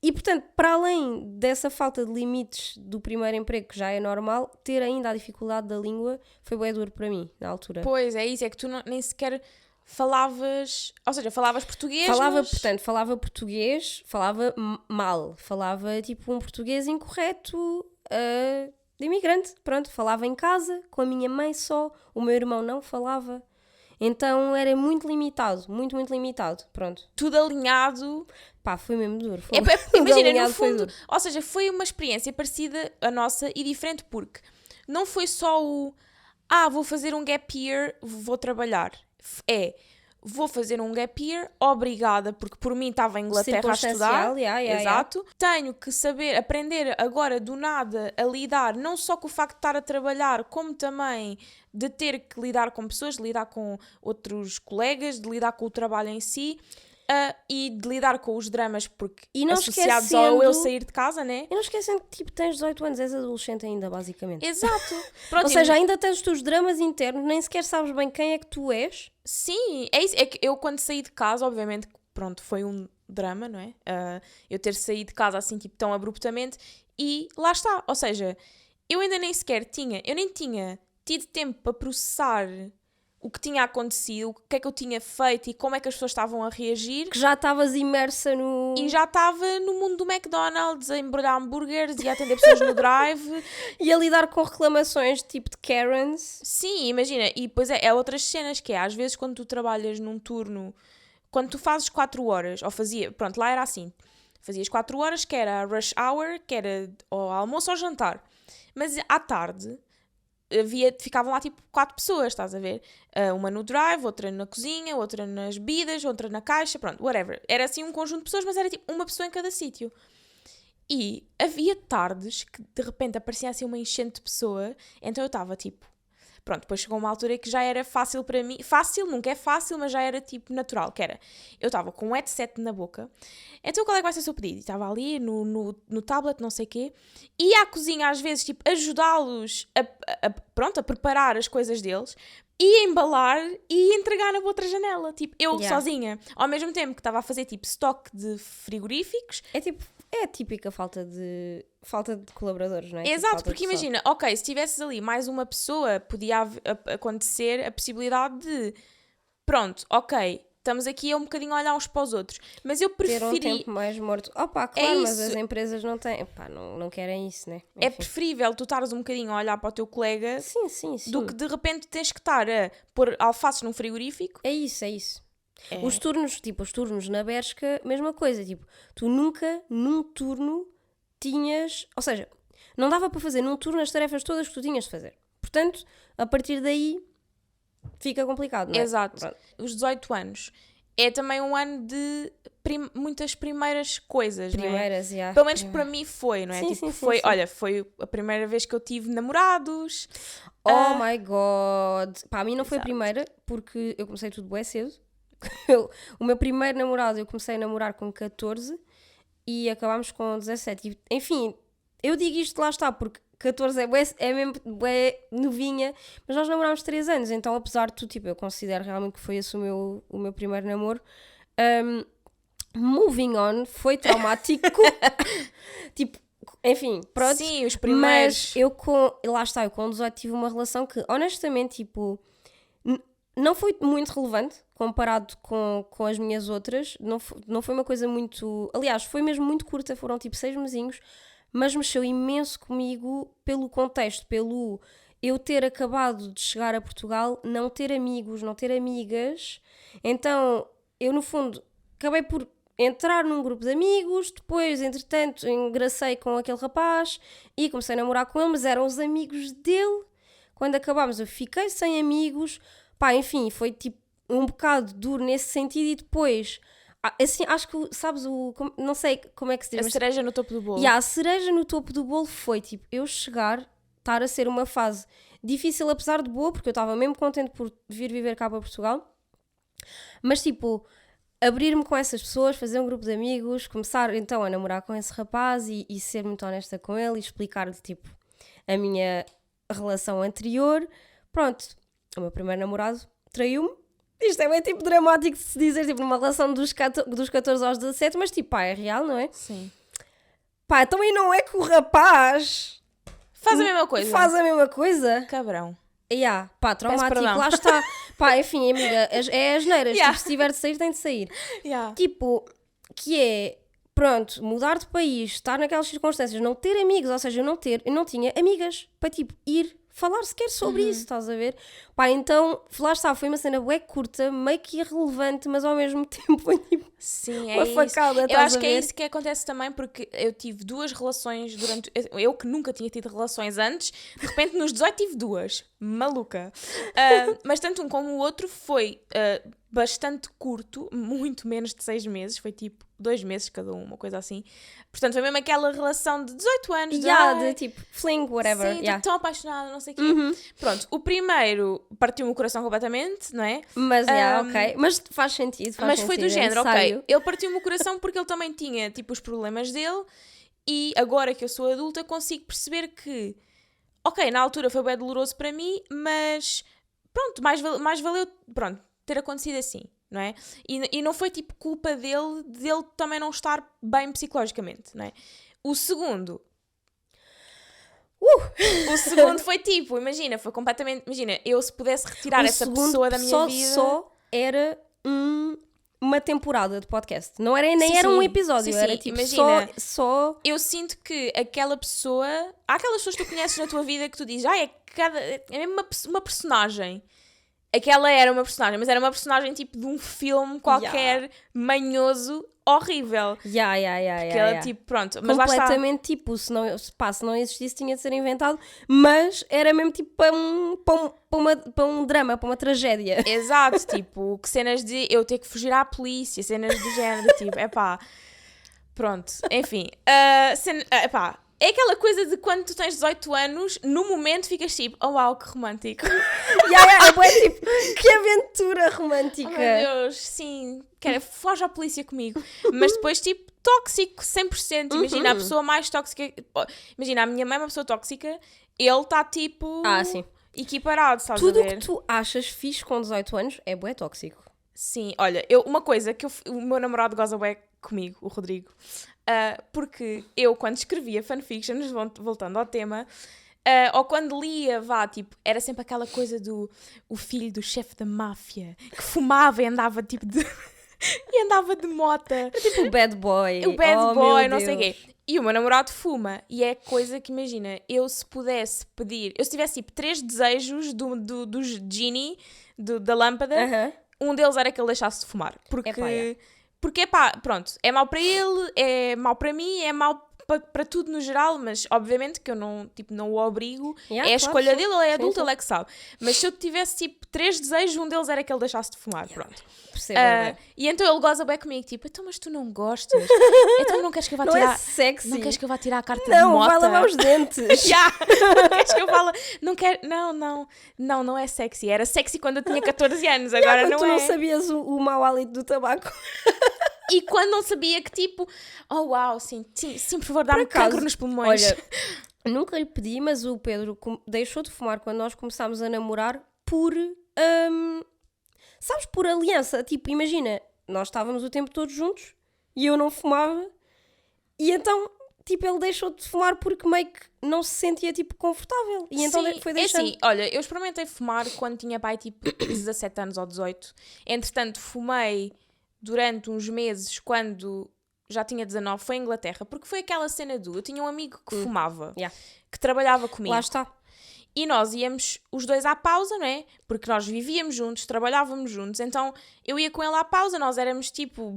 E, portanto, para além dessa falta de limites do primeiro emprego, que já é normal, ter ainda a dificuldade da língua foi bem duro para mim, na altura. Pois, é isso, é que tu nem sequer falavas... Ou seja, falavas português, Falava português, falava mal. Falava, tipo, um português incorreto de imigrante. Pronto, falava em casa, com a minha mãe só. O meu irmão não falava. Então era muito limitado, muito, muito limitado. Pronto. Tudo alinhado. Pá, foi mesmo duro. Imagina, no Alinhado foi fundo, duro. ou seja, foi uma experiência parecida à nossa e diferente porque não foi só vou fazer um gap year, vou trabalhar. Vou fazer um gap year, obrigada, porque por mim estava em Inglaterra a estudar. Exato. Tenho que saber, aprender agora do nada a lidar, não só com o facto de estar a trabalhar, como também de ter que lidar com pessoas, de lidar com outros colegas, de lidar com o trabalho em si. E de lidar com os dramas porque E não associados esquecendo- ao eu sair de casa, né? E não esquecem que tipo, tens 18 anos, és adolescente ainda, basicamente. Exato. Pronto, Ou seja, ainda tens os teus dramas internos, nem sequer sabes bem quem é que tu és. sim, é isso. É que eu quando saí de casa, obviamente, pronto, foi um drama, não é? Eu ter saído de casa assim, tipo, tão abruptamente. E lá está. Ou seja, eu ainda nem sequer tinha tido tempo para processar o que tinha acontecido, o que é que eu tinha feito e como é que as pessoas estavam a reagir. Que já estavas imersa no... E já estava no mundo do McDonald's a embrulhar hambúrgueres e a atender pessoas no drive. E a lidar com reclamações tipo de Karens. Sim, imagina. E depois é outras cenas que é, às vezes quando tu trabalhas num turno, quando tu fazes 4 horas, ou fazia, pronto, lá era assim, fazias 4 horas, que era a rush hour, que era ao almoço ou jantar. Mas à tarde ficavam lá tipo 4 pessoas, estás a ver? Uma no drive, outra na cozinha, outra nas bebidas, outra na caixa, pronto, whatever. Era assim um conjunto de pessoas, mas era tipo uma pessoa em cada sítio. E havia tardes que de repente aparecia assim uma enchente de pessoa, então eu estava tipo... Pronto, depois chegou uma altura que já era fácil para mim. Fácil, nunca é fácil, mas já era tipo natural, que era... Eu estava com um headset na boca, então qual é que vai ser o seu pedido? E estava ali no tablet, não sei o quê, ia à cozinha às vezes, tipo, ajudá-los a preparar as coisas deles, ia embalar e ia entregar na outra janela, tipo, eu sozinha. Ao mesmo tempo que estava a fazer tipo estoque de frigoríficos. É a típica falta de colaboradores, não é? Exato, Tipo, porque imagina, ok, se tivesses ali mais uma pessoa, podia acontecer a possibilidade de, pronto, ok, estamos aqui um bocadinho a olhar uns para os outros, mas eu ter um preferi... tempo mais morto. Opa, claro, mas isso. as empresas não têm... Opa, não querem isso, né? É Enfim. preferível tu estares um bocadinho a olhar para o teu colega Sim. do que de repente tens que estar a pôr alfaces num frigorífico. É isso. Os turnos na Bershka, mesma coisa, tipo, tu nunca, num turno, tinhas, ou seja, não dava para fazer num turno as tarefas todas que tu tinhas de fazer. Portanto, a partir daí, fica complicado, não é? Exato. Pronto. Os 18 anos é também um ano de muitas primeiras coisas, não é? Primeiras, já. Pelo menos para mim foi, não é? Sim, Tipo, sim, foi, sim. olha, foi a primeira vez que eu tive namorados. Oh my God! Pá, a mim não foi a Exato. primeira, porque eu comecei tudo bué cedo. O meu primeiro namorado eu comecei a namorar com 14 e acabámos com 17. E, enfim, eu digo isto, lá está, porque 14 é mesmo bué novinha, mas nós namorámos 3 anos, então apesar de tudo, tipo, eu considero realmente que foi esse o meu primeiro namoro. Moving on, foi traumático. Tipo, enfim, pronto. Sim, os primeiros. Mas lá está, eu com 18 tive uma relação que, honestamente, tipo, não foi muito relevante comparado com as minhas outras. Não foi uma coisa muito... Aliás, foi mesmo muito curta, foram tipo 6 mesinhos, mas mexeu imenso comigo pelo contexto, pelo eu ter acabado de chegar a Portugal, não ter amigos, não ter amigas. Então, eu no fundo, acabei por entrar num grupo de amigos, depois, entretanto, engracei com aquele rapaz e comecei a namorar com ele, mas eram os amigos dele. Quando acabámos, eu fiquei sem amigos. Pá, enfim, foi tipo um bocado duro nesse sentido e depois, assim, acho que, sabes, não sei como é que se diz, A mas cereja no topo do bolo. a cereja no topo do bolo foi, tipo, eu estar a ser uma fase difícil, apesar de boa, porque eu estava mesmo contente por vir viver cá para Portugal, mas, tipo, abrir-me com essas pessoas, fazer um grupo de amigos, começar, então, a namorar com esse rapaz e ser muito honesta com ele e explicar-lhe, tipo, a minha relação anterior. Pronto, o meu primeiro namorado traiu-me. Isto é bem tipo dramático de se dizer, tipo, numa relação dos 14 aos 17, mas tipo, pá, é real, não é? Sim. Pá, também não é que o rapaz Faz a mesma coisa. faz a mesma coisa. Cabrão. Pá, traumático, perdão. lá está. Pá, enfim, amiga, é asneiras, Yeah. tipo, se tiver de sair, tem de sair. Yeah. Tipo, que é, pronto, mudar de país, estar naquelas circunstâncias, não ter amigos, ou seja, eu não tinha amigas para, tipo, ir falar sequer sobre isso, estás a ver? Pá, então, lá está, foi uma cena bué curta, meio que irrelevante, mas ao mesmo tempo foi tipo Sim, é uma isso. facada, Eu estás acho a que é ver? isso que acontece também, porque eu tive 2 relações durante... Eu que nunca tinha tido relações antes, de repente nos 18 tive 2. Maluca. Mas tanto um como o outro foi bastante curto, muito menos de 6 meses, foi tipo 2 meses cada um, uma coisa assim. Portanto, foi mesmo aquela relação de 18 anos. De tipo, fling, whatever. Sim, yeah. tão apaixonada, não sei o quê. Pronto, o primeiro partiu-me o coração completamente, não é? Mas, ok. Mas faz sentido, Mas foi do é género, necessário. ok. Ele partiu-me o coração porque ele também tinha, tipo, os problemas dele e agora que eu sou adulta consigo perceber que, ok, na altura foi bem doloroso para mim, mas pronto, mais valeu, pronto, ter acontecido assim, não é? E não foi, tipo, culpa dele também não estar bem psicologicamente, não é? O segundo foi tipo, imagina, foi completamente, imagina, eu se pudesse retirar O essa segundo pessoa da minha vida... Só era uma temporada de podcast. Não era, nem Sim, era um sim. episódio, Sim, era sim. tipo Imagina, só... Eu sinto que aquela pessoa... Há aquelas pessoas que tu conheces na tua vida que tu dizes, é mesmo uma personagem. Aquela era uma personagem, mas era uma personagem tipo de um filme qualquer, manhoso, horrível. Que ela tipo, pronto, mas lá está. Completamente tipo, se não existisse tinha de ser inventado, mas era mesmo tipo para um drama, para uma tragédia. Exato, tipo, que cenas de eu ter que fugir à polícia, cenas do género, tipo, pronto, enfim, é aquela coisa de quando tu tens 18 anos, no momento ficas tipo, oh uau, que romântico. É tipo, que aventura romântica. Oh meu Deus, sim, foge à polícia comigo. Mas depois, tipo, tóxico 100%. Imagina, a pessoa mais tóxica. Imagina, a minha mãe é uma pessoa tóxica, ele está tipo. Sim. Equiparado, sabes Tudo a o ver? que tu achas fixe com 18 anos é bué tóxico. Sim, olha, uma coisa que o meu namorado goza bué comigo, o Rodrigo, porque eu, quando escrevia fanfictions, voltando ao tema, ou quando lia, era sempre aquela coisa do o filho do chefe da máfia, que fumava e andava tipo de... e andava de mota. Tipo o bad boy. O bad boy, meu não sei o Deus. quê. E o meu namorado fuma. E é coisa que, imagina, eu se pudesse pedir... Eu se tivesse, tipo, 3 desejos do genie, da lâmpada, um deles era que ele deixasse de fumar. Porque, Epá, é. porque pronto, é mau para ele, é mau para mim, é mau para tudo no geral, mas obviamente que eu não o obrigo, Yeah, é a claro, escolha sim. dele, ele é Sim, adulto, sim. ele é que sabe. Mas se eu tivesse tipo 3 desejos, um deles era que ele deixasse de fumar, pronto. Percebo, E então ele goza bem comigo, tipo, então mas tu não gostas? Então não queres que eu vá não tirar... é sexy. Não queres que eu vá tirar a carta de Não, mota? vai lavar os dentes. Já! Não queres que eu fale? Não quero... Não é sexy. Era sexy quando eu tinha 14 anos, agora Quando não tu é. não sabias o mau hálito do tabaco. E quando não sabia que tipo, oh uau, sim, por favor, dá-me acaso, cancro nos pulmões. Olha, nunca lhe pedi, mas o Pedro deixou de fumar quando nós começámos a namorar por... sabes, por aliança. Tipo, imagina, nós estávamos o tempo todo juntos e eu não fumava e então, tipo, ele deixou de fumar porque meio que não se sentia, tipo, confortável. E então Sim, foi deixando. É assim, olha, eu experimentei fumar quando tinha pai tipo 17 anos ou 18. Entretanto, fumei durante uns meses quando já tinha 19, foi em Inglaterra, porque foi aquela cena eu tinha um amigo que fumava, Yeah. que trabalhava comigo. Lá está. E nós íamos os dois à pausa, não é? Porque nós vivíamos juntos, trabalhávamos juntos, então eu ia com ele à pausa, nós éramos tipo,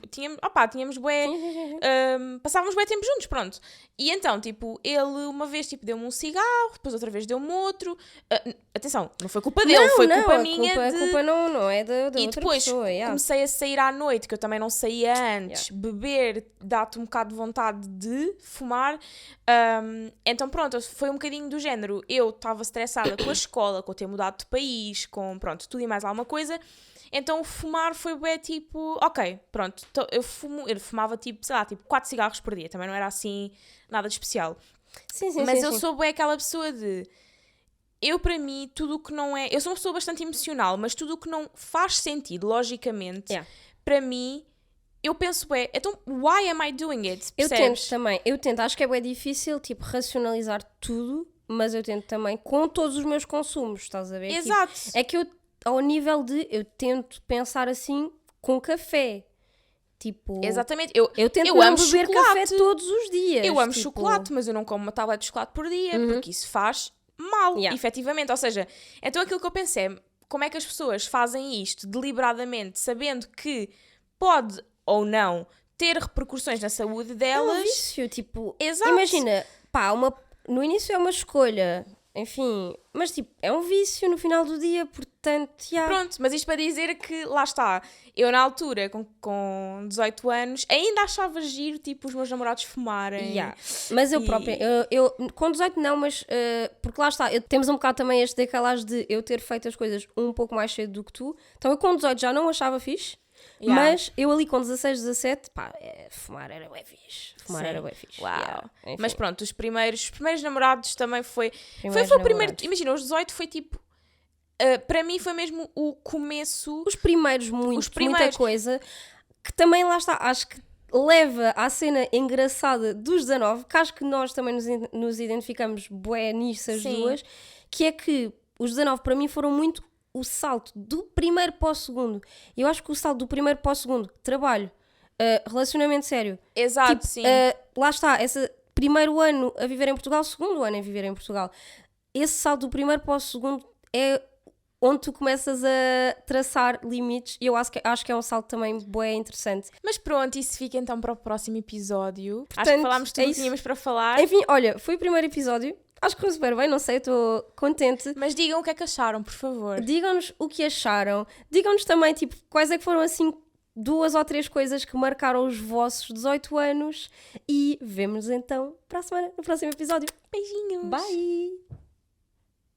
tínhamos bué, passávamos bué tempo juntos, pronto. E então, tipo, ele uma vez tipo, deu-me um cigarro, depois outra vez deu-me outro. Atenção, não foi culpa dele, foi culpa minha A culpa não é da E outra depois pessoa. Yeah. comecei a sair à noite, que eu também não saía antes, beber, dá-te um bocado de vontade de fumar. Então pronto, foi um bocadinho do género. Eu estava estressada com a escola, com eu ter mudado de país, com pronto, tudo e mais alguma coisa. Então o fumar foi bem tipo, ok, pronto, eu fumava tipo, sei lá, tipo 4 cigarros por dia, também não era assim nada de especial. Sim, Mas sim, eu sim. sou bem aquela pessoa de... Eu, para mim, tudo o que não é... Eu sou uma pessoa bastante emocional, mas tudo o que não faz sentido, logicamente, para mim, eu penso, então, why am I doing it? Eu Percebes? tento também. Acho que é bem difícil, tipo, racionalizar tudo, mas eu tento também com todos os meus consumos, estás a ver? Exato. Tipo, é que eu, ao nível de, eu tento pensar assim com café. Tipo, Exatamente. eu tento eu não amo beber chocolate. café todos os dias. Eu amo tipo, chocolate, mas eu não como uma tablete de chocolate por dia, porque isso faz mal, efetivamente. Ou seja, então aquilo que eu pensei é, como é que as pessoas fazem isto deliberadamente, sabendo que pode ou não ter repercussões na saúde É delas. um vício, tipo, Exato. imagina, pá, no início é uma escolha, enfim, mas tipo, é um vício no final do dia, portanto, Pronto, mas isto para dizer que, lá está, eu na altura, com 18 anos, ainda achava giro, tipo, os meus namorados fumarem. Mas eu própria, eu com 18 não, mas, porque lá está, temos um bocado também este decalagem de eu ter feito as coisas um pouco mais cedo do que tu, então eu com 18 já não achava fixe. Mas eu ali com 16, 17, pá, fumar era bué fixe. Era bué fixe. Uau. Enfim. Mas pronto, os primeiros namorados também foi o primeiro. namorados. Imagina, os 18 foi tipo. Para mim foi mesmo o começo. Os primeiros, muita coisa. Que também lá está, acho que leva à cena engraçada dos 19, que acho que nós também nos identificamos bué nisso as duas, que é que os 19 para mim foram muito o salto do primeiro para o segundo. Eu acho que o salto do primeiro para o segundo, trabalho, relacionamento sério. Exato, tipo, sim. Lá está, esse primeiro ano a viver em Portugal, segundo ano a viver em Portugal. Esse salto do primeiro para o segundo é onde tu começas a traçar limites e eu acho que é um salto também bué interessante. Mas pronto, isso fica então para o próximo episódio. Portanto, acho que falámos tudo o que tínhamos para falar. Enfim, olha, foi o primeiro episódio. Acho que foi super bem, não sei, estou contente. Mas digam o que é que acharam, por favor. Digam-nos o que acharam. Digam-nos também, tipo, quais é que foram, assim, 2 ou 3 coisas que marcaram os vossos 18 anos. E vemo-nos então para a semana, no próximo episódio. Beijinhos. Bye!